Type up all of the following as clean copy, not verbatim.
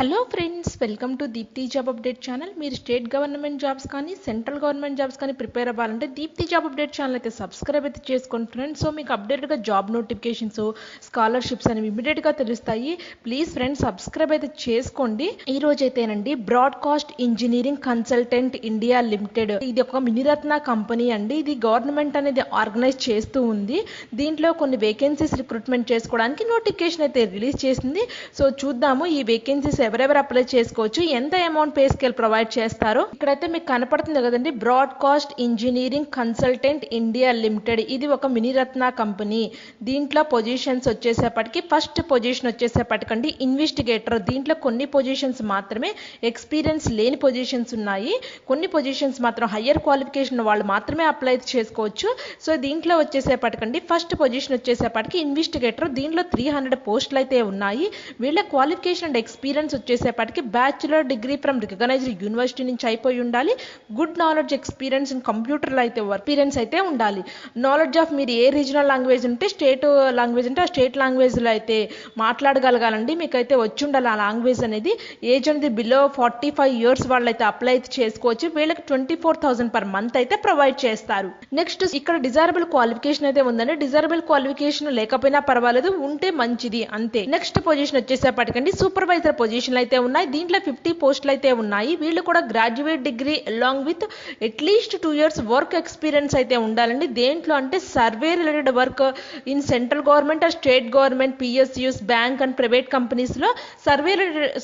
Hello friends, welcome to Deepthi job update channel. మీరు state government jobs కానీ central government jobs కానీ prepare అవ్వాలంటే Deepthi job update channel అయితే subscribe అయితే చేసుకోండి ఫ్రెండ్స్. సో మీకు అప్డేట్గా జాబ్ నోటిఫికేషన్స్, స్కాలర్షిప్స్ అనేవి ఇమీడియట్గా తెలుస్తాయి. ప్లీజ్ ఫ్రెండ్స్ సబ్స్క్రైబ్ అయితే చేసుకోండి. ఈ రోజు అయితేనండి broadcast engineering consultant India limited, ఇది ఒక మినిరత్న కంపెనీ అండి. ఇది గవర్నమెంట్ అనేది ఆర్గనైజ్ చేస్తూ ఉంది. దీంట్లో కొన్ని వేకెన్సీస్ రిక్రూట్మెంట్ చేసుకోవడానికి నోటిఫికేషన్ అయితే రిలీజ్ చేసింది. సో చూద్దాము ఈ వేకెన్సీస్ ఎవరెవరు అప్లై చేసుకోవచ్చు, ఎంత అమౌంట్ పే స్కేల్ ప్రొవైడ్ చేస్తారో. ఇక్కడైతే మీకు కనపడుతుంది కదండి, broadcast engineering consultant India limited. ఇది ఒక మినిరత్న కంపెనీ. దీంట్లో పొజిషన్స్ వచ్చేసేపటికి ఫస్ట్ పొజిషన్ వచ్చేసేపటికండి ఇన్వెస్టిగేటర్. దీంట్లో కొన్ని పొజిషన్స్ మాత్రమే, ఎక్స్పీరియన్స్ లేని పొజిషన్స్ ఉన్నాయి. కొన్ని పొజిషన్స్ మాత్రం హయ్యర్ క్వాలిఫికేషన్ వాళ్ళు మాత్రమే అప్లై చేసుకోవచ్చు. సో దీంట్లో వచ్చేసేపటికండి ఫస్ట్ పొజిషన్ వచ్చేసేపటికి ఇన్వెస్టిగేటర్. దీంట్లో 300 పోస్టులు అయితే ఉన్నాయి. వీళ్ళ క్వాలిఫికేషన్ అండ్ ఎక్స్పీరియన్స్ వచ్చేసేపటికి bachelor degree from recognised university నుంచి అయిపోయి ఉండాలి. గుడ్ నాలెడ్జ్ ఎక్స్పీరియన్స్ ఇన్ కంప్యూటర్లో అయితే ఎక్స్పీరియన్స్ అయితే ఉండాలి. నాలెడ్జ్ ఆఫ్ మీరు ఏ రీజనల్ లాంగ్వేజ్ ఉంటే, స్టేట్ లాంగ్వేజ్ అంటే ఆ స్టేట్ లాంగ్వేజ్లో అయితే మాట్లాడగలగాలండి. మీకైతే వచ్చి ఉండాలి ఆ లాంగ్వేజ్ అనేది. ఏజ్ అనేది బిలో 45 years వాళ్ళైతే అప్లై అయితే చేసుకోవచ్చు. వీళ్ళకి 24,000 per month అయితే ప్రొవైడ్ చేస్తారు. నెక్స్ట్ ఇక్కడ డిజైరబుల్ క్వాలిఫికేషన్ అయితే ఉందండి. డిజైరబుల్ క్వాలిఫికేషన్ లేకపోయినా పర్వాలేదు, ఉంటే మంచిది అంతే. నెక్స్ట్ పొజిషన్ వచ్చేసేపటికండి సూపర్వైజర్ పొజిషన్లు అయితే ఉన్నాయి. దీంట్లో 50 పోస్టులు అయితే ఉన్నాయి. వీళ్ళు కూడా graduate degree along with at least 2 years work experience అయితే ఉండాలండి. దేంట్లో అంటే survey related work in central government or state government, PSUs, bank and private కంపెనీస్లో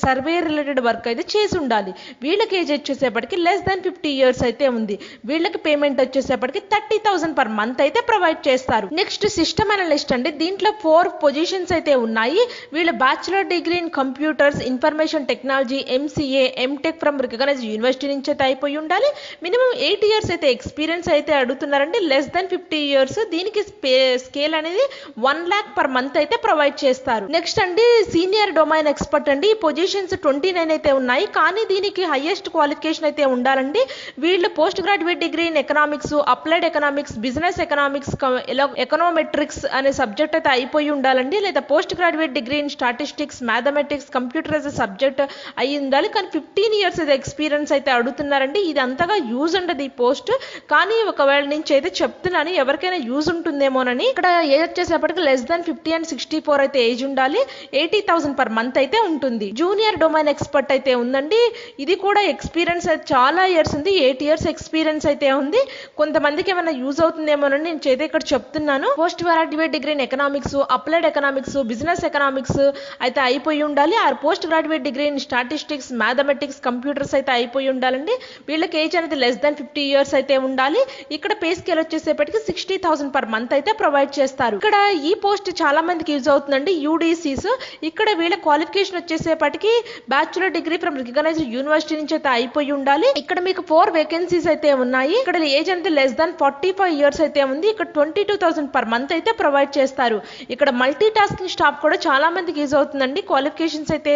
సర్వే రిలేటెడ్ వర్క్ అయితే చేసి ఉండాలి. వీళ్ళకి ఏజ్ వచ్చేసేపటికి లెస్ దాన్ 50 years అయితే ఉంది. వీళ్ళకి పేమెంట్ వచ్చేసేపటికి 30,000 per month అయితే ప్రొవైడ్ చేస్తారు. నెక్స్ట్ సిస్టమ్ అనలిస్ట్ అండి. దీంట్లో 4 పొజిషన్స్ అయితే ఉన్నాయి. వీళ్ళు bachelor degree in computers, information technology, MCA, MTech from recognised university నుంచి అయితే అయిపోయి ఉండాలి. మినిమం 8 years అయితే ఎక్స్పీరియన్స్ అయితే అడుగుతున్నారండి. Less than 50 years. దీనికి స్కేల్ అనేది 1 lakh per month అయితే ప్రొవైడ్ చేస్తారు. నెక్స్ట్ అండి సీనియర్ డొమైన్ ఎక్స్పర్ట్ అండి. ఈ పొజిషన్స్ 29 అయితే ఉన్నాయి. కానీ దీనికి హైయెస్ట్ క్వాలిఫికేషన్ అయితే ఉండాలండి. వీళ్ళు post graduate degree in economics, applied economics, business economics, econometrics అనే సబ్జెక్ట్ అయితే అయిపోయి ఉండాలండి. లేదా post graduate degree in statistics, mathematics, computer as subject అయి ఉండాలి. కానీ 15 years అయితే ఎక్స్పీరియన్స్ అయితే అడుగుతున్నారండి. ఇది అంతగా యూజ్ ఉండదు ఈ పోస్ట్. కానీ ఒకవేళ నుంచి అయితే చెప్తున్నాను, ఎవరికైనా యూజ్ ఉంటుందేమోనని. ఇక్కడ ఏజ్ వచ్చేసేపటికి లెస్ దాన్ 50 and 64 అయితే ఏజ్ ఉండాలి. 80,000 per month అయితే ఉంటుంది. జూనియర్ డొమైన్ ఎక్స్పర్ట్ అయితే ఉందండి. ఇది కూడా ఎక్స్పీరియన్స్ అయితే చాలా ఇయర్స్ ఉంది. 8 years ఎక్స్పీరియన్స్ అయితే ఉంది. కొంతమందికి ఏమైనా యూజ్ అవుతుందేమోనని నేను చేతే ఇక్కడ చెప్తున్నాను. Post graduate degree in economics, applied economics, business economics అయితే అయిపోయి ఉండాలి. ఆ post graduate degree in statistics, mathematics, computers అయితే అయిపోయి ఉండాలండి. వీళ్ళకి ఏజ్ అనేది లెస్ దాన్ 50 years అయితే ఉండాలి. ఇక్కడ పే స్కేల్ వచ్చేసేపటికి 60,000 per month అయితే ప్రొవైడ్ చేస్తారు. ఇక్కడ ఈ పోస్ట్ చాలా మందికి యూజ్ అవుతుందండి. యూడీసీస్. ఇక్కడ వీళ్ళ క్వాలిఫికేషన్ వచ్చేసేపటికి bachelor degree from recognised university నుంచి అయితే అయిపోయి ఉండాలి. ఇక్కడ మీకు 4 వేకెన్సీస్ అయితే ఉన్నాయి. ఇక్కడ ఏజ్ అనేది లెస్ దాన్ 45 years అయితే ఉంది. ఇక్కడ 22,000 per month అయితే ప్రొవైడ్ చేస్తారు. ఇక్కడ మల్టీ టాస్కింగ్ స్టాఫ్ కూడా చాలా మందికి యూజ్ అవుతుందండి. క్వాలిఫికేషన్స్ అయితే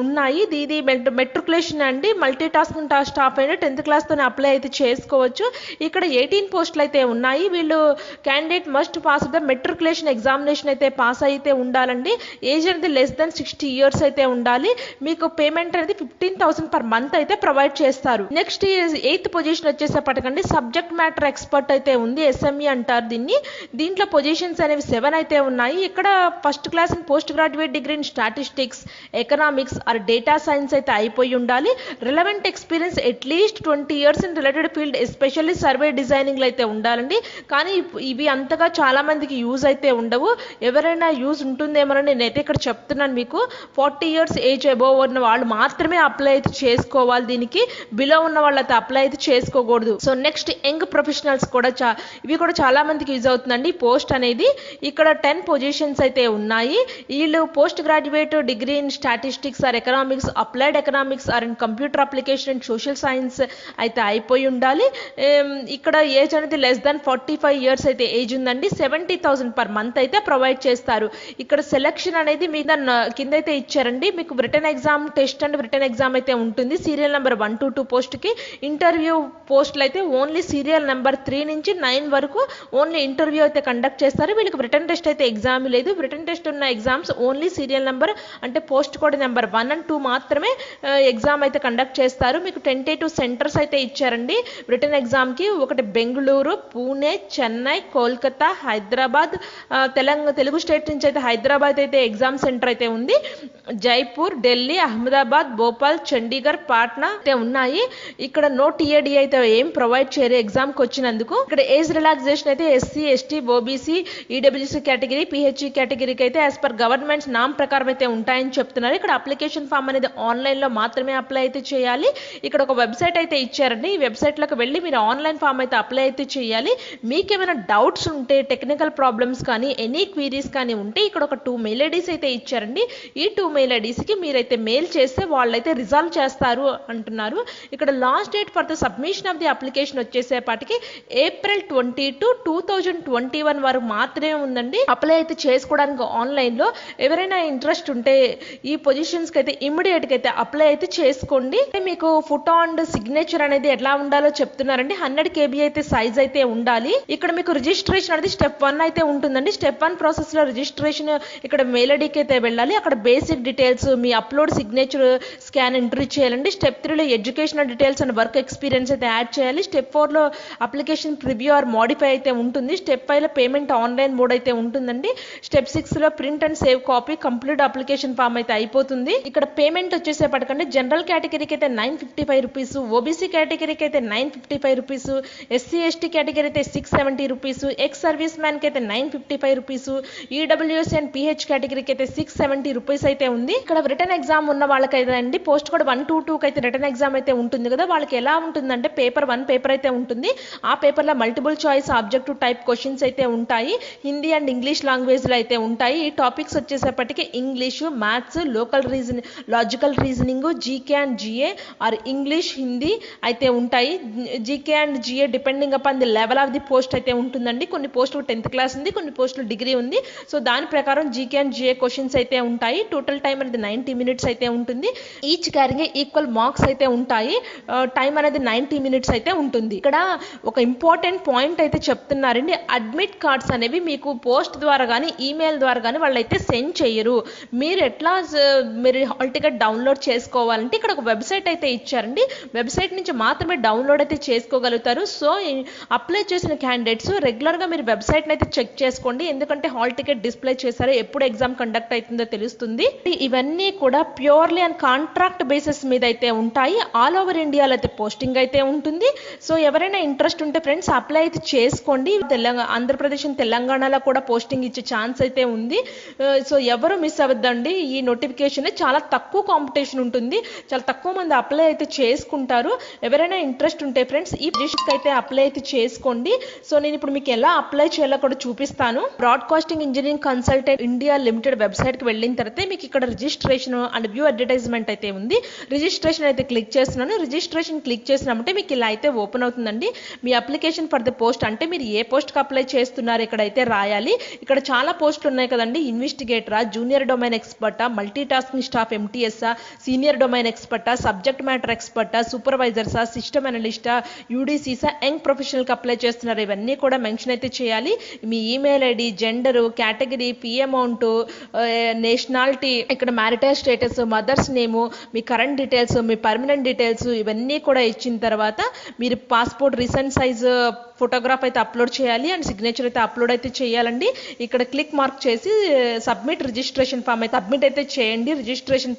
ఉన్నాయి. ఇది మెట్రికులేషన్ అండి. మల్టీ టాస్కింగ్ స్టాఫ్ అయినా 10th class తోనే అప్లై అయితే చేసుకోవచ్చు. ఇక్కడ 18 పోస్టులు అయితే ఉన్నాయి. వీళ్ళు candidate must pass the matriculation examination అయితే పాస్ అయితే ఉండాలండి. ఏజ్ అనేది లెస్ దాన్ 60 years అయితే ఉండాలి. మీకు పేమెంట్ అనేది 15,000 per month అయితే ప్రొవైడ్ చేస్తారు. నెక్స్ట్ 8th పొజిషన్ వచ్చేసేపటికండి సబ్జెక్ట్ మ్యాటర్ ఎక్స్పర్ట్ అయితే ఉంది. ఎస్ఎంఈ అంటారు దీన్ని. దీంట్లో పొజిషన్స్ అనేవి 7 అయితే ఉన్నాయి. ఇక్కడ first class in post graduate degree in statistics, economics or data science అయితే అయిపోయి ఉండాలి. Relevant experience at least 20 years in related field, especially survey designing అయితే ఉండాలండి. కానీ ఇవి అంతగా చాలా మందికి యూజ్ అయితే ఉండవు. ఎవరైనా యూజ్ ఉంటుందేమోనని నేనైతే ఇక్కడ చెప్తున్నాను మీకు. 40 years ఏజ్ అబోవ్ ఉన్న వాళ్ళు మాత్రమే అప్లై అయితే చేసుకోవాలి. దీనికి బిలో ఉన్న వాళ్ళైతే అప్లై అయితే చేసుకోకూడదు. సో నెక్స్ట్ యంగ్ ప్రొఫెషనల్స్ కూడా ఇవి కూడా చాలా మందికి యూజ్ అవుతుందండి పోస్ట్ అనేది. ఇక్కడ 10 పొజిషన్స్ అయితే ఉన్నాయి. వీళ్ళు post graduate degree in statistics are economics, applied economics or in computer application and social science అయితే అయిపోయి ఉండాలి. ఇక్కడ ఏజ్ అనేది లెస్ దాన్ 45 years అయితే ఏజ్ ఉందండి. 70,000 per month అయితే ప్రొవైడ్ చేస్తారు. ఇక్కడ సెలక్షన్ అనేది మీ కింద అయితే ఇచ్చారండి. మీకు return exam, test and return exam అయితే ఉంటుంది. సీరియల్ నెంబర్ 1 to 2 పోస్ట్కి. ఇంటర్వ్యూ పోస్టులు అయితే ఓన్లీ సీరియల్ నెంబర్ 3 నుంచి 9 వరకు ఓన్లీ ఇంటర్వ్యూ అయితే కండక్ట్ చేస్తారు. వీళ్ళకి రిటర్న్ టెస్ట్ అయితే ఎగ్జామ్ లేదు. రిటర్న్ టెస్ట్ ఉన్న ఎగ్జామ్స్ ఓన్లీ సీరియల్ నెంబర్ అంటే పోస్ట్ కోడ్ నెంబర్ 1 and 2 మాత్రమే ఎగ్జామ్ అయితే కండక్ట్ చేస్తారు. మీకు టెంటేటివ్ సెంటర్స్ అయితే ఇచ్చారండి రిటర్న్ ఎగ్జామ్కి. ఒకటి బెంగళూరు, పూణే, చెన్నై, కోల్కతా, హైదరాబాద్. తెలుగు స్టేట్ నుంచి అయితే హైదరాబాద్ అయితే ఎగ్జామ్ సెంటర్ అయితే ఉంది. జైపూర్, ఢిల్లీ, అహ్మదాబాద్, భోపాల్, చండీగఢ్, పాట్నా అయితే ఉన్నాయి. ఇక్కడ నో టీఏడి అయితే ఏం ప్రొవైడ్ చేయరు ఎగ్జామ్కి వచ్చినందుకు. ఇక్కడ ఏజ్ రిలాక్సేషన్ అయితే SC, ST, OBC, EWC category, PHE కేటగిరీకి అయితే యాజ్ పర్ గవర్నమెంట్స్ నామ్ ప్రకారం అయితే ఉంటాయని చెప్తున్నారు. ఇక్కడ అప్లికేషన్ ఫామ్ అనేది ఆన్లైన్లో మాత్రమే అప్లై అయితే చేయాలి. ఇక్కడ ఒక వెబ్సైట్ అయితే ఇచ్చారండి. ఈ వెబ్సైట్లోకి వెళ్ళి మీరు ఆన్లైన్ ఫామ్ అయితే అప్లై అయితే చేయాలి. మీకు ఏమైనా డౌట్స్ ఉంటే, టెక్నికల్ ప్రాబ్లమ్స్ కానీ, ఎనీ క్వీరీస్ కానీ ఉంటే ఇక్కడ ఒక 2 మెయిల్ ఐడీస్ అయితే ఇచ్చారండి. ఈ 2 మెయిల్ ఐడీస్కి మీరైతే మెయిల్ చేస్తే వాళ్ళైతే రిజాల్వ్ చేస్తారు అంటున్నారు. ఇక్కడ last date for the submission of the application వచ్చేసేపాటికి April 22, 2021 వరకు మాత్రమే ఉందండి. అప్లై అయితే చేసుకోవడానికి ఆన్లైన్లో. ఎవరైనా ఇంట్రెస్ట్ ఉంటే ఈ పొజిషన్స్కి అయితే ఇమ్మీడియట్గా అయితే అప్లై అయితే చేసుకోండి. మీకు ఫోటో అండ్ సిగ్నేచర్ అనేది ఎట్లా ఉండాలో చెప్తున్నారండి. 100 KB అయితే సైజ్ అయితే ఉండాలి. ఇక్కడ మీకు రిజిస్ట్రేషన్ అనేది స్టెప్ 1 అయితే ఉంటుందండి. స్టెప్ 1 ప్రాసెస్లో రిజిస్ట్రేషన్ ఇక్కడ మెయిల్ ఐడికి అయితే వెళ్ళాలి. అక్కడ బేసిక్ డీటెయిల్స్, మీ అప్లోడ్ సిగ్నేచర్ స్కాన్ ఎంట్రీ చేయాలండి. స్టెప్ 3లో educational details and work experience అయితే యాడ్ చేయాలి. స్టెప్ 4లో అప్లికేషన్ ప్రివ్యూ ఆర్ మోడిఫై అయితే ఉంటుంది. స్టెప్ 5లో పేమెంట్ ఆన్లైన్ మోడ్ అయితే ఉంటుందండి. స్టెప్ 6లో print and save copy complete application form అయితే అయిపోతుంది. ఇక్కడ పేమెంట్ వచ్చేసేపటికంటే జనరల్ కేటగిరీకి అయితే 955 రూపీస్, ఓబీసీ కేటగిరీకి అయితే 955 రూపీస్, ఎస్సీ ఎస్టీ కేటగిరీ అయితే 670 రూపీస్, ఎక్స్ సర్వీస్ మ్యాన్కి అయితే 955 రూపీస్, ఈడబ్ల్యూఎస్ అండ్ పిహెచ్ కేటగిరీకి అయితే 670 రూపీస్ అయితే ఉంది. ఇక్కడ రిటర్న్ ఎగ్జామ్ ఉన్న వాళ్ళకైతే అండి పోస్ట్ కోడ్ 122కి అయితే రిటర్న్ ఎగ్జామ్ అయితే ఉంటుంది కదా. వాళ్ళకి ఎలా ఉంటుందంటే పేపర్ 1 పేపర్ అయితే ఉంటుంది. ఆ పేపర్లో multiple choice objective type questions అయితే ఉంటాయి. హిందీ అండ్ ఇంగ్లీష్ లాంగ్వేజ్లో అయితే ఉంటాయి. ఈ టాపిక్స్ వచ్చేసేపటికి English, maths, logical reasoning, GK and GA or English, Hindi అయితే ఉంటాయి. GK and GA depending upon the level of the post అయితే ఉంటుందండి. కొన్ని పోస్టులు 10th క్లాస్ ఉంది, కొన్ని పోస్టులు డిగ్రీ ఉంది. సో దాని ప్రకారం జీకే అండ్ జిఏ క్వశ్చన్స్ అయితే ఉంటాయి. టోటల్ టైం అనేది 90 minutes అయితే ఉంటుంది. ఈచ్ క్యారింగ్ ఈక్వల్ మార్క్స్ అయితే ఉంటాయి. టైం అనేది 90 minutes అయితే ఉంటుంది. ఇక్కడ ఒక ఇంపార్టెంట్ పాయింట్ అయితే చెప్తున్నారండి. అడ్మిట్ కార్డ్స్ అనేవి మీకు పోస్ట్ ద్వారా కానీ ఈమెయిల్ ద్వారా కానీ వాళ్ళు అయితే సెండ్ చేయరు. మీరు ఎట్లా మీరు హాల్ టికెట్ డౌన్లోడ్ చేసుకోవాలంటే ఇక్కడ ఒక వెబ్సైట్ అయితే ఇచ్చారండి. వెబ్సైట్ నుంచి మాత్రమే డౌన్లోడ్ అయితే చేసుకోగలుగుతారు. సో అప్లై చేసిన క్యాండిడేట్స్ రెగ్యులర్గా మీరు వెబ్సైట్ని అయితే చెక్ చేసుకోండి. ఎందుకంటే హాల్ టికెట్ డిస్ప్లే చేశారు, ఎప్పుడు ఎగ్జామ్ కండక్ట్ అవుతుందో తెలుస్తుంది. ఇవన్నీ కూడా ప్యూర్లీ అండ్ కాంట్రాక్ట్ బేసిస్ మీద అయితే ఉంటాయి. ఆల్ ఓవర్ ఇండియాలో అయితే పోస్టింగ్ అయితే ఉంటుంది. సో ఎవరైనా ఇంట్రెస్ట్ ఉంటే ఫ్రెండ్స్ అప్లై అయితే చేసుకోండి. ఆంధ్రప్రదేశ్ అండ్ తెలంగాణలో కూడా పోస్టింగ్ ఇచ్చే ఛాన్స్ అయితే ఉంది. సో ఎవరు మిస్ అవ్వద్దండి. ఈ నోటిఫికేషన్ చాలా తక్కువ కాంపిటీషన్ ఉంటుంది. చాలా తక్కువ మంది అప్లై అయితే చేసుకుంటారు. ఎవరైనా ఇంట్రెస్ట్ ఉంటే ఫ్రెండ్స్ ఈ పొజిషన్కి అయితే అప్లై అయితే చేసుకోండి. సో నేను ఇప్పుడు మీకు ఎలా అప్లై చేయాలో కూడా చూపిస్తాను. Broadcasting engineering consultant India limited వెబ్సైట్కి వెళ్ళిన తర్వాత మీకు ఇక్కడ రిజిస్ట్రేషన్ అండ్ వ్యూ అడ్వర్టైజ్మెంట్ అయితే ఉంది. రిజిస్ట్రేషన్ అయితే క్లిక్ చేస్తున్నాను. రిజిస్ట్రేషన్ క్లిక్ చేసినామంటే మీకు ఇలా అయితే ఓపెన్ అవుతుందండి. మీ అప్లికేషన్ ఫర్ ద పోస్ట్ అంటే మీరు ఏ పోస్ట్కి అప్లై చేస్తున్నారు ఇక్కడైతే రాయాలి. ఇక్కడ చాలా పోస్టులు ఉన్నాయి కదండి. ఇన్వెస్టిగేటరా, జూనియర్ డొమైన్ ఎక్స్పర్టా, మల్టీ టాస్కింగ్ స్టాఫ్ ఎంటీఎస్ఆ, సీనియర్ డొమైన్ ఎక్స్పర్టా, సబ్జెక్ట్ మ్యాటర్ ఎక్స్పర్టా, సూపర్వైజర్సా, సిస్టమ్ అనలిస్టా, యూడీసీసా, యంగ్ ప్రొఫెషనల్కి అప్లై చేస్తున్నారు. ఇవన్నీ కూడా మెన్షన్ అయితే చేయాలి. మీ email ID, gender, category, fee amount, nationality, ఇక్కడ మ్యారిటల్ స్టేటస్, మదర్స్ నేము, మీ కరెంట్ డీటెయిల్స్, మీ పర్మనెంట్ డీటెయిల్స్ ఇవన్నీ కూడా ఇచ్చిన తర్వాత మీరు పాస్పోర్ట్ రీసెంట్ సైజ్ ఫోటోగ్రాఫ్ అయితే అప్లోడ్ చేయాలి అండ్ సిగ్నేచర్ అయితే అప్లోడ్ అయితే చేయాలండి. ఇక్కడ క్లిక్ మార్క్ చేసి సబ్మిట్ రిజిస్ట్రేషన్ ఫామ్ అయితే సబ్మిట్ అయితే చేయండి. రిజిస్ట్రేషన్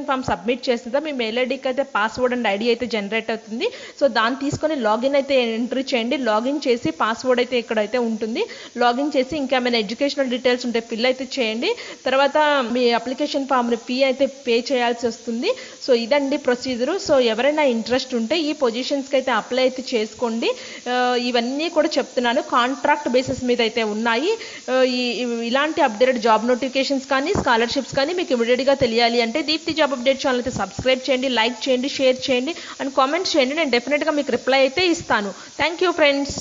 ఫామ్ సబ్మిట్ చేస్తుందా మీ మెయిల్ ఐడికి అయితే పాస్వర్డ్ అండ్ ఐడి అయితే జనరేట్ అవుతుంది. సో దాన్ని తీసుకొని లాగిన్ అయితే ఎంట్రీ చేయండి. లాగిన్ చేసి పాస్వర్డ్ అయితే ఇక్కడైతే ఉంటుంది. లాగిన్ చేసి ఇంకా ఏమైనా ఎడ్యుకేషనల్ డీటెయిల్స్ ఉంటే ఫిల్ అయితే చేయండి. తర్వాత మీ అప్లికేషన్ ఫామ్ని ఫీ అయితే పే చేయాల్సి వస్తుంది. సో ఇదండి ప్రొసీజరు. సో ఎవరైనా ఇంట్రెస్ట్ ఉంటే ఈ పొజిషన్స్కి అయితే అప్లై అయితే చేసుకోండి. ఇవన్నీ కూడా చెప్తున్నాను, కాంట్రాక్ట్ బేసిస్ మీద అయితే ఉన్నాయి. ఇలాంటి అప్డేటెడ్ జాబ్ నోటిఫికేషన్స్ కానీ స్కాలర్షిప్స్ కానీ మీకు ఇమీడియట్గా తెలియాలి అంటే దీప్తి జాబ్ అప్డేట్ ఛానల్ అయితే సబ్స్క్రైబ్ చేయండి, లైక్ చేయండి, షేర్ చేయండి అండ్ కామెంట్స్ చేయండి. నేను డెఫినెట్గా మీకు రిప్లై అయితే ఇస్తాను. Thank you friends.